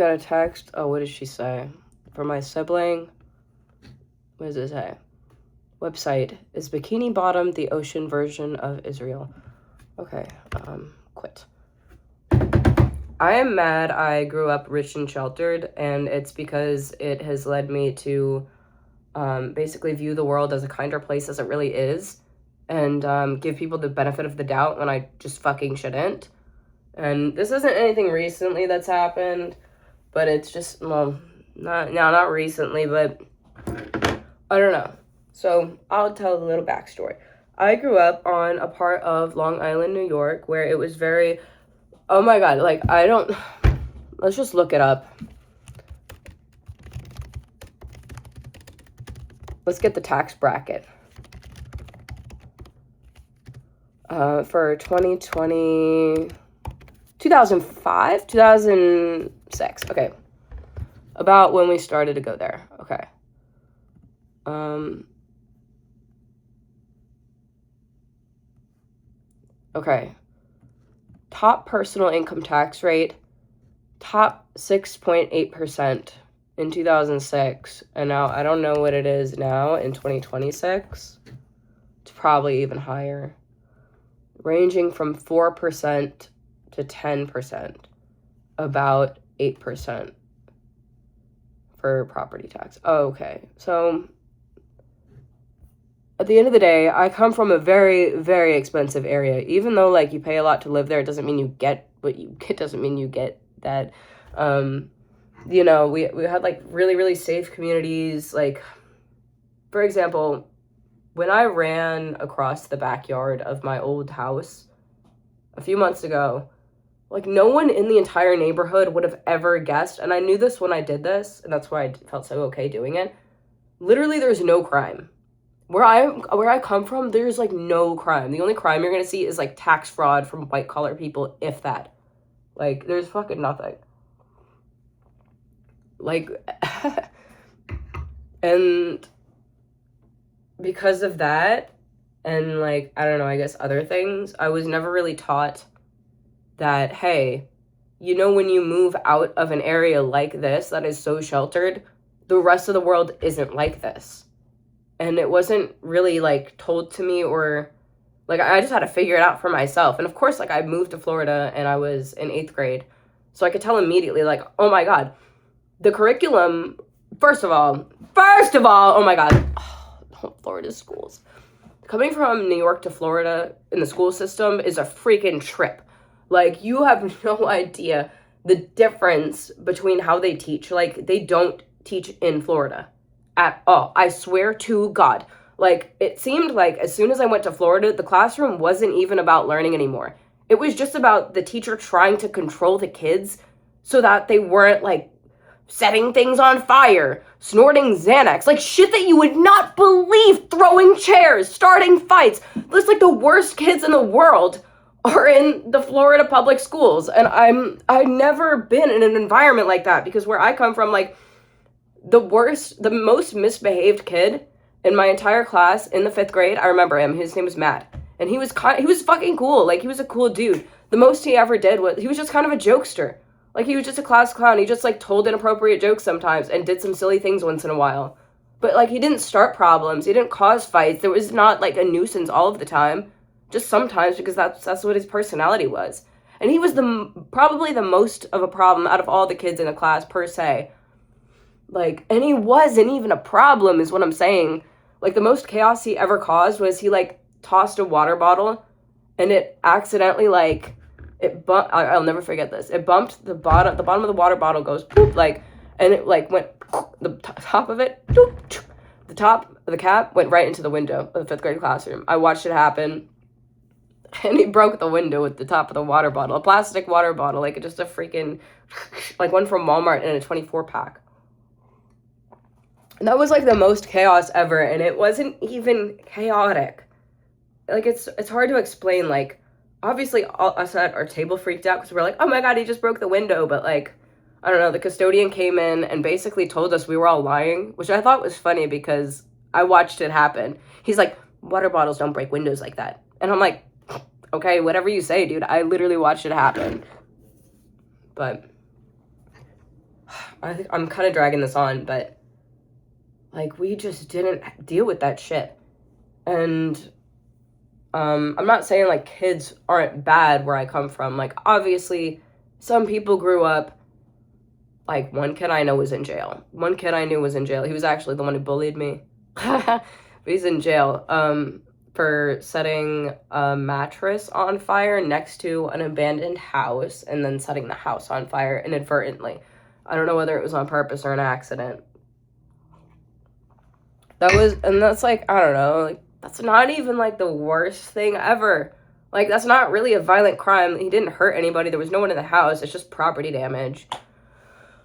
Got a text. Oh, what did she say? For my sibling. What does it say? Website. Is Bikini Bottom the ocean version of Israel? Okay, quit. I am mad I grew up rich and sheltered, and it's because it has led me to basically view the world as a kinder place as it really is, and give people the benefit of the doubt when I just fucking shouldn't. And this isn't anything recently that's happened, but it's just, well, not recently, but I don't know. So I'll tell a little backstory. I grew up on a part of Long Island, New York, where it was very, oh my God, like, let's just look it up. Let's get the tax bracket. For 2020, 2005, 2006. Okay. About when we started to go there. Okay. Okay. Top personal income tax rate, top 6.8% in 2006. And now I don't know what it is now in 2026. It's probably even higher. Ranging from 4% to 10%. About 8% for property tax. Oh, okay. So at the end of the day, I come from a very, very expensive area. Even though, like, you pay a lot to live there, it doesn't mean you get what you get. Doesn't mean you get that. You know, we had, like, really, really safe communities. Like, for example, when I ran across the backyard of my old house a few months ago, like, no one in the entire neighborhood would have ever guessed, and I knew this when I did this, and that's why I felt so okay doing it. Literally, there's no crime. Where I come from, there's, like, no crime. The only crime you're gonna see is, like, tax fraud from white-collar people, if that. Like, there's fucking nothing. Like, and because of that, and, like, I don't know, I guess other things, I was never really taught that, hey, you know, when you move out of an area like this that is so sheltered, the rest of the world isn't like this. And it wasn't really, like, told to me, or, like, I just had to figure it out for myself. And of course, like, I moved to Florida and I was in 8th grade, so I could tell immediately, like, oh my God, the curriculum, first of all, oh my God, Florida schools. Coming from New York to Florida in the school system is a freaking trip. Like, you have no idea the difference between how they teach. Like, they don't teach in Florida at all. I swear to God. Like, it seemed like as soon as I went to Florida, the classroom wasn't even about learning anymore. It was just about the teacher trying to control the kids so that they weren't, like, setting things on fire, snorting Xanax, like shit that you would not believe, throwing chairs, starting fights. It's like the worst kids in the world are in the Florida public schools. And I've never been in an environment like that, because where I come from, like, the most misbehaved kid in my entire class in the 5th grade, I remember him. His name was Matt. And he was fucking cool. Like, he was a cool dude. The most he ever did was, he was just kind of a jokester. Like, he was just a class clown. He just, like, told inappropriate jokes sometimes and did some silly things once in a while. But, like, he didn't start problems. He didn't cause fights. There was not, like, a nuisance all of the time. Just sometimes, because that's what his personality was. And he was probably the most of a problem out of all the kids in the class, per se. Like, and he wasn't even a problem, is what I'm saying. Like, the most chaos he ever caused was he, like, tossed a water bottle, and it accidentally, like, I'll never forget this. It bumped the bottom of the water bottle goes, poop, like, and it, like, went, the top of it, the top of the cap went right into the window of the 5th grade classroom. I watched it happen, and he broke the window with the top of the water bottle, a plastic water bottle, like, just a freaking, like, one from Walmart in a 24-pack. And that was, like, the most chaos ever, and it wasn't even chaotic. Like, it's hard to explain. Like, obviously, all us at our table freaked out because we're like, oh my God, he just broke the window. But, like, I don't know, the custodian came in and basically told us we were all lying, which I thought was funny because I watched it happen. He's like, water bottles don't break windows like that. And I'm like, okay, whatever you say, dude. I literally watched it happen. But I think I'm kind of dragging this on, but like we just didn't deal with that shit. And I'm not saying like kids aren't bad where I come from. Like obviously some people grew up, like one kid I know was in jail. One kid I knew was in jail. He was actually the one who bullied me. But he's in jail for setting a mattress on fire next to an abandoned house and then setting the house on fire inadvertently. I don't know whether it was on purpose or an accident. That's like, I don't know, like, that's not even like the worst thing ever. Like, that's not really a violent crime. He didn't hurt anybody. There was no one in the house. It's just property damage.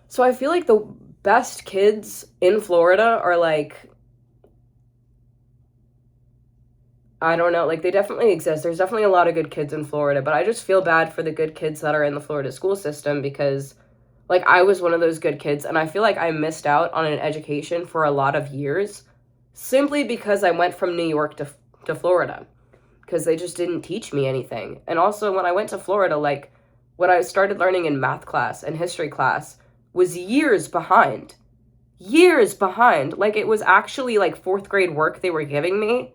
So I feel like the best kids in Florida are like, I don't know, like they definitely exist. There's definitely a lot of good kids in Florida, but I just feel bad for the good kids that are in the Florida school system because like I was one of those good kids and I feel like I missed out on an education for a lot of years simply because I went from New York to Florida because they just didn't teach me anything. And also when I went to Florida, like what I started learning in math class and history class was years behind. Years behind. Like it was actually like 4th grade work they were giving me.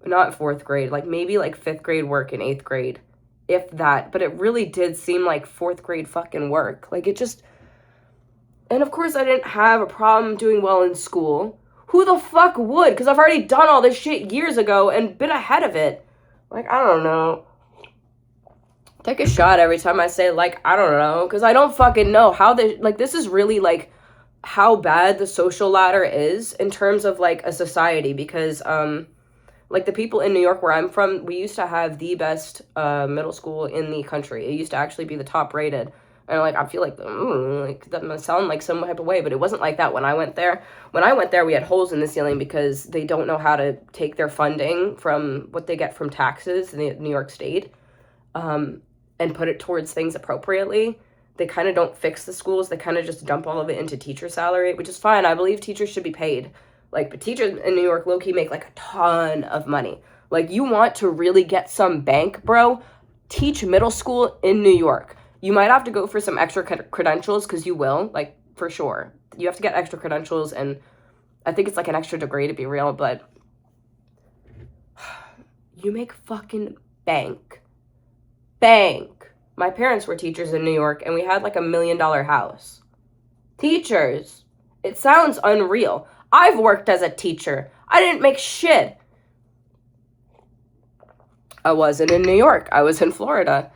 Not 4th grade, like maybe like 5th grade work in 8th grade, if that. But it really did seem like 4th grade fucking work. Like it just, and of course I didn't have a problem doing well in school. Who the fuck would? Because I've already done all this shit years ago and been ahead of it. Like, I don't know. Take a shot every time I say, like, I don't know. Because I don't fucking know how like, this is really, like, how bad the social ladder is in terms of, like, a society. Because, like, the people in New York where I'm from, we used to have the best middle school in the country. It used to actually be the top rated. And, like, I feel like, that must sound like some type of way, but it wasn't like that when I went there. When I went there, we had holes in the ceiling because they don't know how to take their funding from what they get from taxes in New York State and put it towards things appropriately. They kind of don't fix the schools. They kind of just dump all of it into teacher salary, which is fine. I believe teachers should be paid. Like, but teachers in New York low-key make, like, a ton of money. Like, you want to really get some bank, bro? Teach middle school in New York. You might have to go for some extra credentials, because you will, like, for sure. You have to get extra credentials, and I think it's, like, an extra degree to be real, but you make fucking bank. Bank. My parents were teachers in New York, and we had, like, $1 million house. Teachers. It sounds unreal. I've worked as a teacher. I didn't make shit. I wasn't in New York. I was in Florida.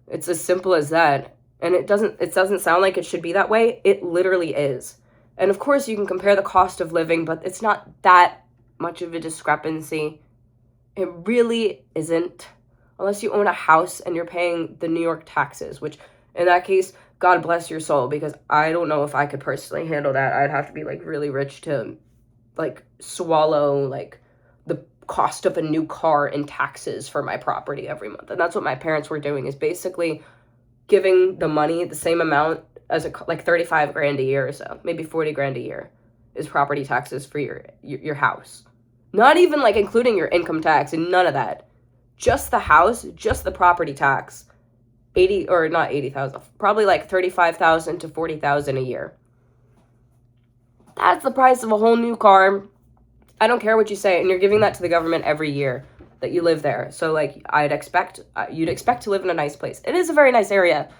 It's as simple as that. And it doesn't sound like it should be that way. It literally is. And of course you can compare the cost of living, but it's not that much of a discrepancy. It really isn't. Unless you own a house and you're paying the New York taxes, which in that case, God bless your soul, because I don't know if I could personally handle that. I'd have to be like really rich to like swallow like the cost of a new car in taxes for my property every month. And that's what my parents were doing, is basically giving the money, the same amount as like 35 grand a year or so, maybe 40 grand a year is property taxes for your house. Not even like including your income tax and none of that. Just the house, just the property tax. 80 or not 80,000, probably like 35,000 to 40,000 a year. That's the price of a whole new car. I don't care what you say, and you're giving that to the government every year that you live there. So like you'd expect to live in a nice place. It is a very nice area.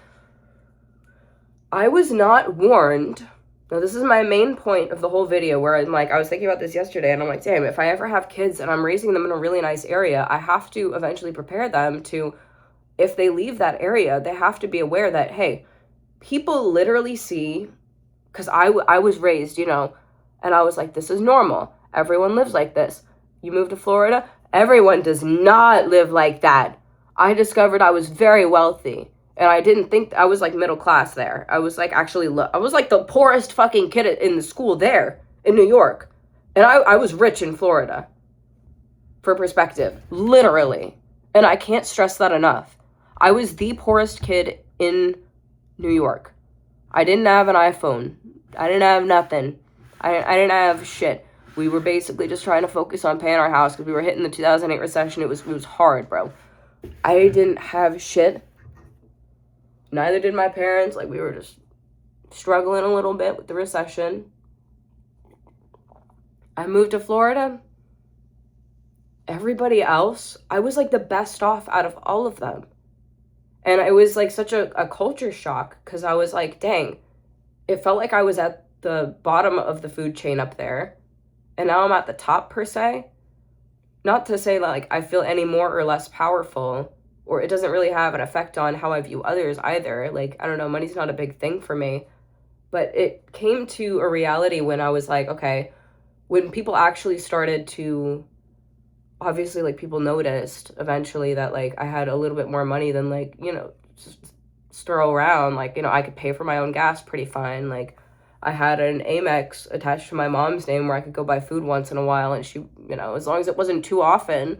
I was not warned. Now this is my main point of the whole video, where I'm like, I was thinking about this yesterday and I'm like, damn, if I ever have kids and I'm raising them in a really nice area, I have to eventually prepare them to, if they leave that area, they have to be aware that, hey, people literally see, because I was raised, and I was like, this is normal. Everyone lives like this. You move to Florida, everyone does not live like that. I discovered I was very wealthy, and I didn't think, I was like middle class there. I was like actually, I was like the poorest fucking kid in the school there in New York. And I was rich in Florida, for perspective, literally. And I can't stress that enough. I was the poorest kid in New York. I didn't have an iPhone. I didn't have nothing. I didn't have shit. We were basically just trying to focus on paying our house because we were hitting the 2008 recession. It was hard, bro. I didn't have shit. Neither did my parents. Like, we were just struggling a little bit with the recession. I moved to Florida. Everybody else, I was like the best off out of all of them. And it was like such a culture shock because I was like, dang, it felt like I was at the bottom of the food chain up there. And now I'm at the top, per se. Not to say like I feel any more or less powerful, or it doesn't really have an effect on how I view others either. Like, I don't know, money's not a big thing for me. But it came to a reality when I was like, okay, when people actually started to, obviously, like, people noticed eventually that, like, I had a little bit more money than, like, you know, just throw around. Like, you know, I could pay for my own gas pretty fine. Like, I had an Amex attached to my mom's name where I could go buy food once in a while, and she, you know, as long as it wasn't too often,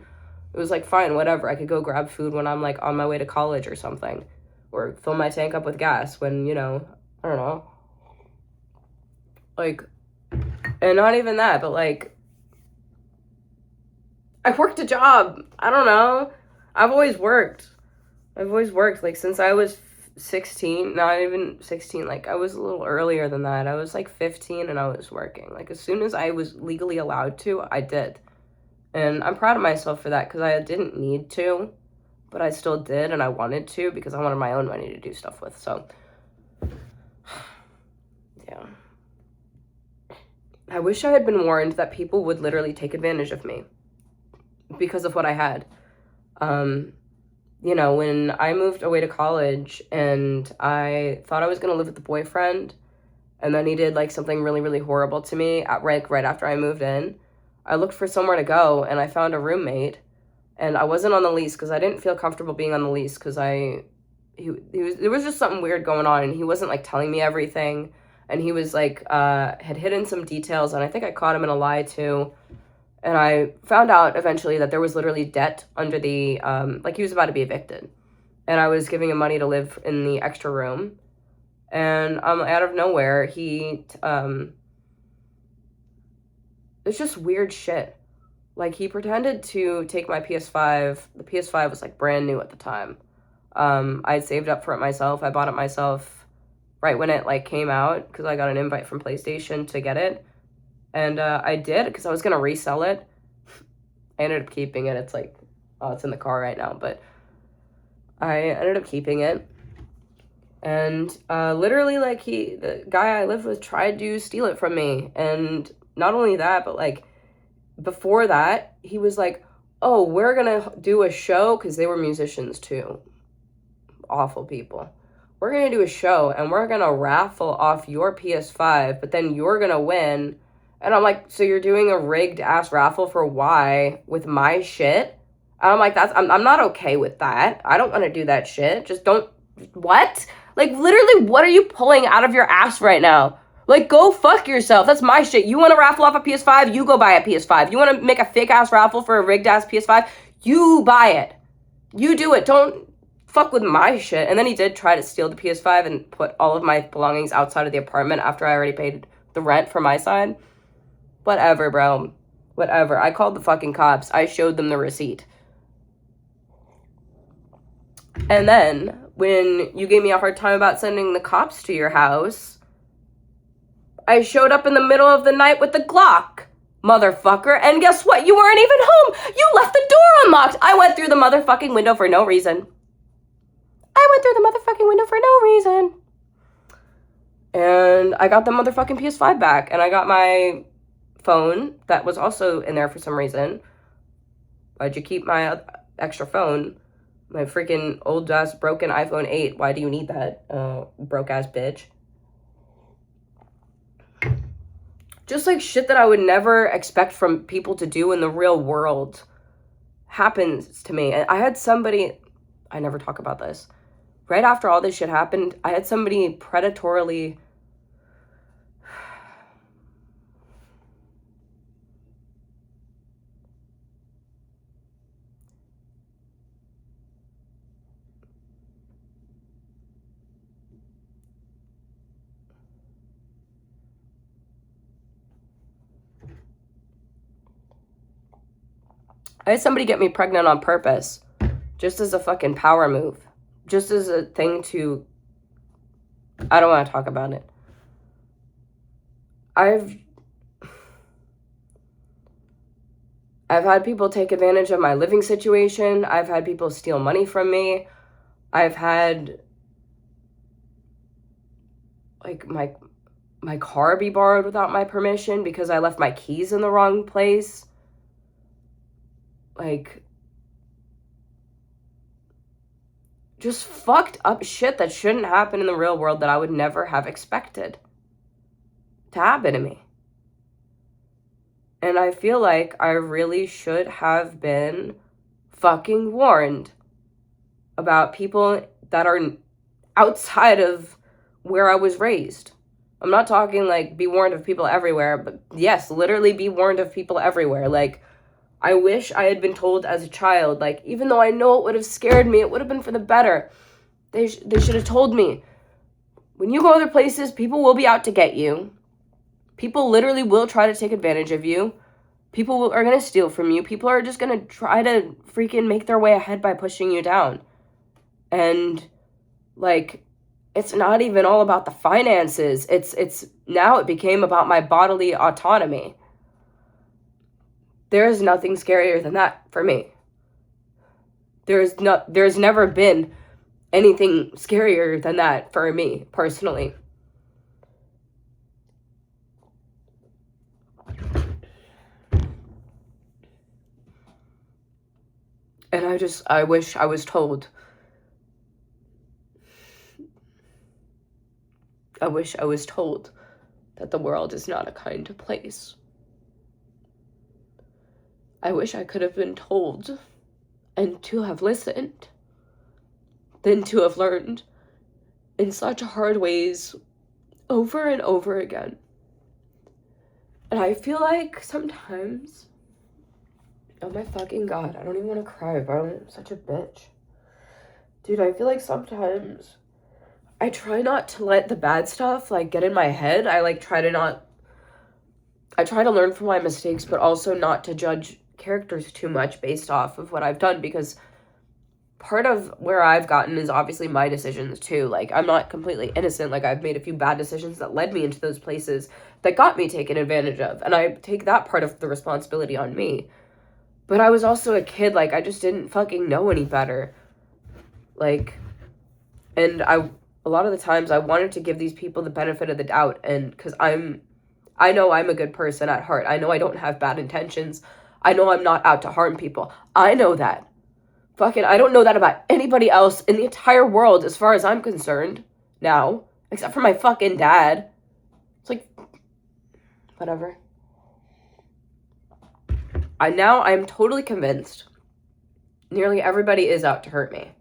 it was like, fine, whatever. I could go grab food when I'm, like, on my way to college or something, or fill my tank up with gas when, you know, I don't know. Like, and not even that, but, like, I worked a job. I don't know. I've always worked. Like, since I was 16, not even 16, like, I was a little earlier than that. I was, like, 15 and I was working. Like, as soon as I was legally allowed to, I did. And I'm proud of myself for that because I didn't need to, but I still did and I wanted to because I wanted my own money to do stuff with. So, yeah. I wish I had been warned that people would literally take advantage of me because of what I had. You know, when I moved away to college and I thought I was going to live with a boyfriend, and then he did, like, something really, really horrible to me right after I moved in, I looked for somewhere to go, and I found a roommate, and I wasn't on the lease because I didn't feel comfortable being on the lease because there was just something weird going on, and he wasn't, like, telling me everything, and he was, like, had hidden some details, and I think I caught him in a lie, too. And I found out eventually that there was literally debt under the, like, he was about to be evicted. And I was giving him money to live in the extra room. And out of nowhere, it's just weird shit. Like, he pretended to take my PS5. The PS5 was, like, brand new at the time. I saved up for it myself. I bought it myself right when it, like, came out because I got an invite from PlayStation to get it. And I did because I was going to resell it. I ended up keeping it. It's like, oh, it's in the car right now. But I ended up keeping it. And literally, like, the guy I lived with tried to steal it from me. And not only that, but, like, before that, he was like, oh, we're going to do a show, because they were musicians too. Awful people. We're going to do a show, and we're going to raffle off your PS5, but then you're going to win. And I'm like, so you're doing a rigged ass raffle for why with my shit? And I'm like, I'm not okay with that. I don't want to do that shit. Just don't, what? Like, literally, what are you pulling out of your ass right now? Like, go fuck yourself. That's my shit. You want to raffle off a PS5? You go buy a PS5. You want to make a fake ass raffle for a rigged ass PS5? You buy it. You do it. Don't fuck with my shit. And then he did try to steal the PS5 and put all of my belongings outside of the apartment after I already paid the rent for my side. Whatever, bro. Whatever. I called the fucking cops. I showed them the receipt. And then, when you gave me a hard time about sending the cops to your house, I showed up in the middle of the night with the Glock, motherfucker. And guess what? You weren't even home. You left the door unlocked. I went through the motherfucking window for no reason. And I got the motherfucking PS5 back. And I got my phone that was also in there for some reason. Why'd you keep my extra phone? My freaking old ass broken iPhone 8. Why do you need that, broke ass bitch? Just like shit that I would never expect from people to do in the real world happens to me. And I had somebody, I never talk about this. Right after all this shit happened, I had somebody predatorily get me pregnant on purpose, just as a fucking power move, just as a thing to, I don't want to talk about it. I've had people take advantage of my living situation. I've had people steal money from me. I've had, like, my car be borrowed without my permission because I left my keys in the wrong place. Like, just fucked up shit that shouldn't happen in the real world that I would never have expected to happen to me. And I feel like I really should have been fucking warned about people that are outside of where I was raised. I'm not talking like be warned of people everywhere, but yes, literally be warned of people everywhere. Like, I wish I had been told as a child, like, even though I know it would have scared me, it would have been for the better. They should have told me, when you go other places, people will be out to get you. People literally will try to take advantage of you. People are going to steal from you. People are just going to try to freaking make their way ahead by pushing you down. And, like, it's not even all about the finances. It's now it became about my bodily autonomy. There is nothing scarier than that for me. There's never been anything scarier than that for me, personally. And I wish I was told. I wish I was told that the world is not a kind place. I wish I could have been told and to have listened, than to have learned in such hard ways over and over again. And I feel like sometimes, oh my fucking God, I don't even want to cry, bro. I'm such a bitch. Dude, I feel like sometimes I try not to let the bad stuff, like, get in my head. I try to learn from my mistakes, but also not to judge characters too much based off of what I've done, because part of where I've gotten is obviously my decisions too. Like, I'm not completely innocent. Like, I've made a few bad decisions that led me into those places that got me taken advantage of, and I take that part of the responsibility on me. But I was also a kid. Like, I just didn't fucking know any better. Like, and a lot of the times I wanted to give these people the benefit of the doubt, and because I know I'm a good person at heart. I know I don't have bad intentions. I know I'm not out to harm people. I know that. Fucking, I don't know that about anybody else in the entire world as far as I'm concerned now, except for my fucking dad. It's like, whatever. I'm totally convinced nearly everybody is out to hurt me.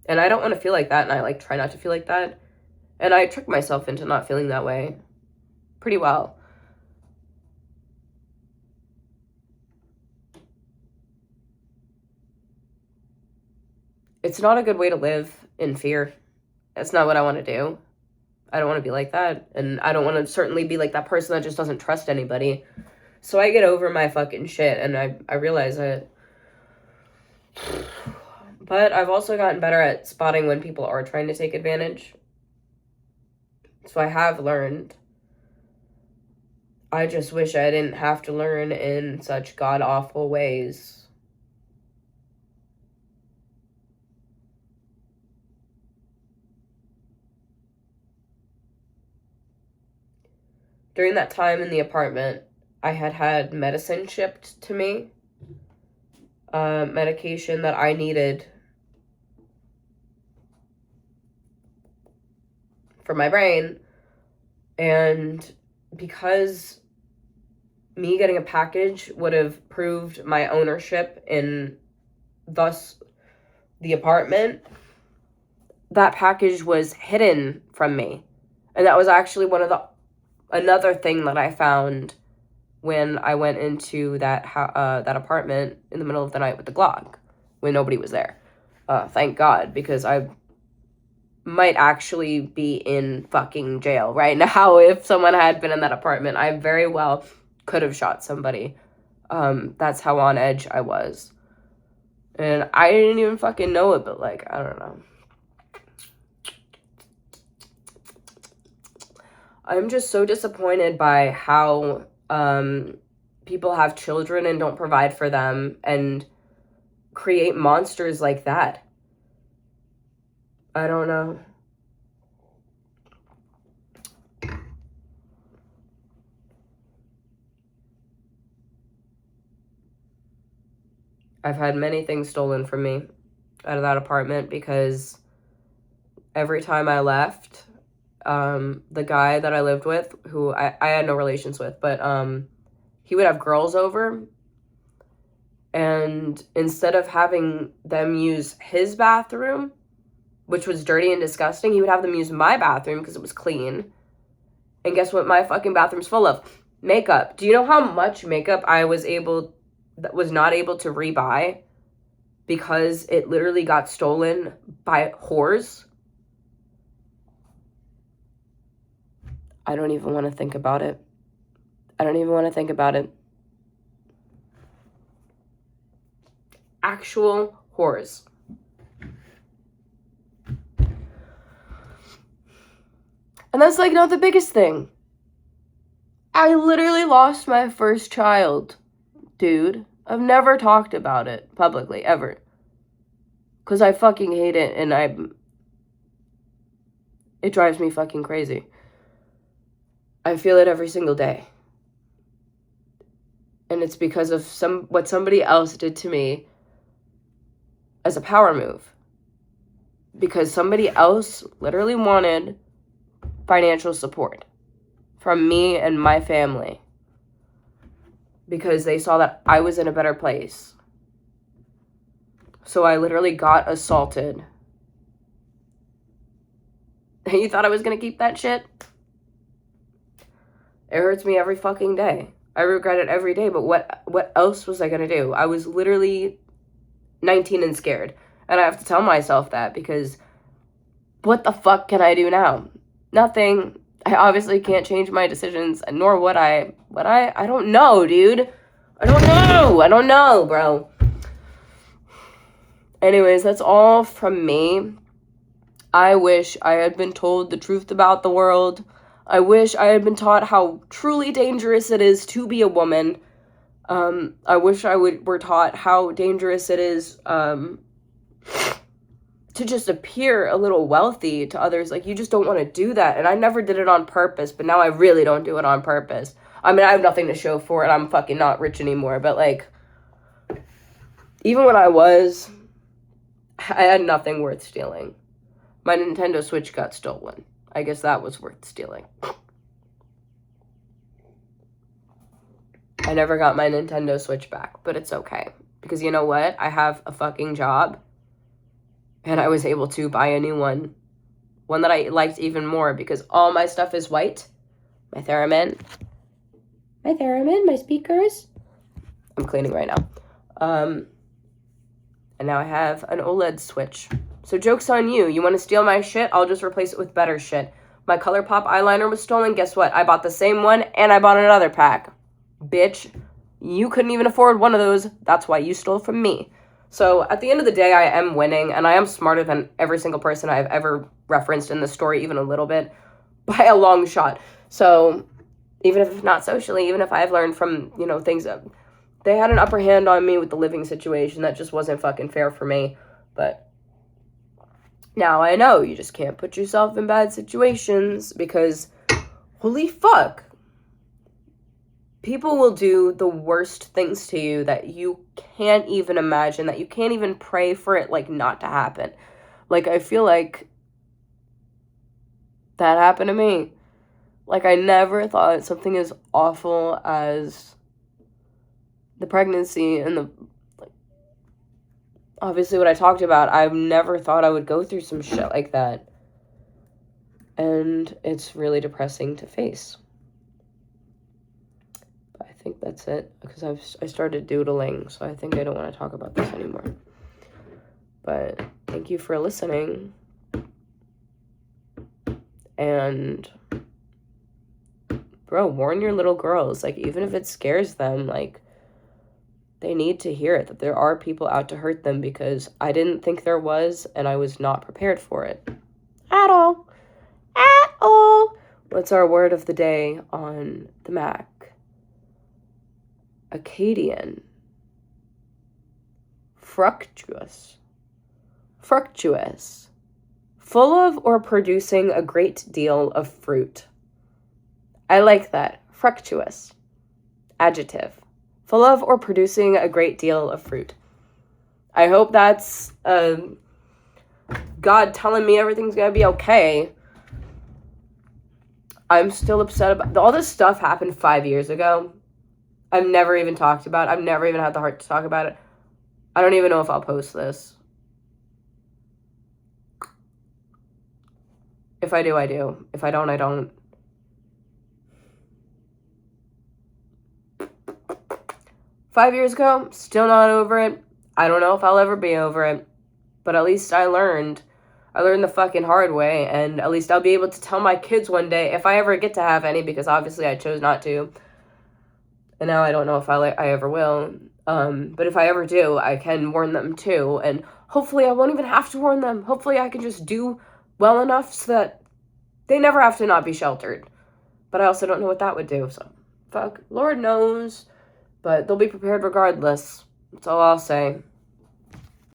And I don't want to feel like that, and I try not to feel like that. And I trick myself into not feeling that way pretty well. It's not a good way to live in fear. That's not what I want to do. I don't want to be like that. And I don't want to certainly be like that person that just doesn't trust anybody. So I get over my fucking shit, and I realize it. But I've also gotten better at spotting when people are trying to take advantage. So I have learned. I just wish I didn't have to learn in such god-awful ways. During that time in the apartment, I had medicine shipped to me. Medication that I needed for my brain. And because me getting a package would have proved my ownership in thus the apartment, that package was hidden from me. And that was actually another thing that I found when I went into that apartment in the middle of the night with the Glock, when nobody was there. Thank God, because I might actually be in fucking jail right now if someone had been in that apartment. I very well could have shot somebody. That's how on edge I was. And I didn't even fucking know it, but, like, I don't know. I'm just so disappointed by how people have children and don't provide for them and create monsters like that. I don't know. I've had many things stolen from me out of that apartment because every time I left, the guy that I lived with, who I had no relations with, but he would have girls over, and instead of having them use his bathroom, which was dirty and disgusting, he would have them use my bathroom because it was clean. And guess what my fucking bathroom's full of? Makeup. Do you know how much makeup I was not able to rebuy because it literally got stolen by whores? I don't even want to think about it. I don't even want to think about it. Actual whores. And that's like not the biggest thing. I literally lost my first child, dude. I've never talked about it publicly, ever. Because I fucking hate it, and it drives me fucking crazy. I feel it every single day. And it's because of what somebody else did to me as a power move. Because somebody else literally wanted financial support from me and my family. Because they saw that I was in a better place. So I literally got assaulted. And you thought I was going to keep that shit? It hurts me every fucking day. I regret it every day, but what else was I going to do? I was literally 19 and scared. And I have to tell myself that because what the fuck can I do now? Nothing. I obviously can't change my decisions, nor would I. But I don't know, dude. I don't know, bro. Anyways, that's all from me. I wish I had been told the truth about the world. I wish I had been taught how truly dangerous it is to be a woman. I wish were taught how dangerous it is to just appear a little wealthy to others. Like, you just don't want to do that. And I never did it on purpose, but now I really don't do it on purpose. I mean, I have nothing to show for it. I'm fucking not rich anymore. But, like, even when I was, I had nothing worth stealing. My Nintendo Switch got stolen. I guess that was worth stealing. I never got my Nintendo Switch back, but it's okay. Because you know what? I have a fucking job. And I was able to buy a new one. One that I liked even more because all my stuff is white. My theremin, my speakers. I'm cleaning right now. And now I have an OLED Switch. So joke's on you. You want to steal my shit? I'll just replace it with better shit. My ColourPop eyeliner was stolen. Guess what? I bought the same one and I bought another pack. Bitch, you couldn't even afford one of those. That's why you stole from me. So at the end of the day, I am winning, and I am smarter than every single person I've ever referenced in the story, even a little bit, by a long shot. So even if not socially, even if I've learned from, things that they had an upper hand on me with the living situation, that just wasn't fucking fair for me. But now I know you just can't put yourself in bad situations because, holy fuck, people will do the worst things to you that you can't even imagine, that you can't even pray for it, like, not to happen. Like, I feel like that happened to me. Like, I never thought something as awful as the pregnancy and the, like, obviously what I talked about, I've never thought I would go through some shit like that. And it's really depressing to face. I think that's it, because I started doodling, so I think I don't want to talk about this anymore. But thank you for listening. And, bro, warn your little girls. Like, even if it scares them, like, they need to hear it, that there are people out to hurt them, because I didn't think there was, and I was not prepared for it. At all. At all. What's our word of the day on the Mac? Acadian. Fructuous. Fructuous. Full of or producing a great deal of fruit. I like that. Fructuous. Adjective. Full of or producing a great deal of fruit. I hope that's God telling me everything's gonna be okay. I'm still upset about all this stuff happened 5 years ago. I've never even talked about it. I've never even had the heart to talk about it. I don't even know if I'll post this. If I do, I do. If I don't, I don't. 5 years ago, still not over it. I don't know if I'll ever be over it. But at least I learned. I learned the fucking hard way. And at least I'll be able to tell my kids one day, if I ever get to have any, because obviously I chose not to. And now I don't know if I ever will. But if I ever do, I can warn them too. And hopefully I won't even have to warn them. Hopefully I can just do well enough so that they never have to not be sheltered. But I also don't know what that would do. So, fuck. Lord knows. But they'll be prepared regardless. That's all I'll say.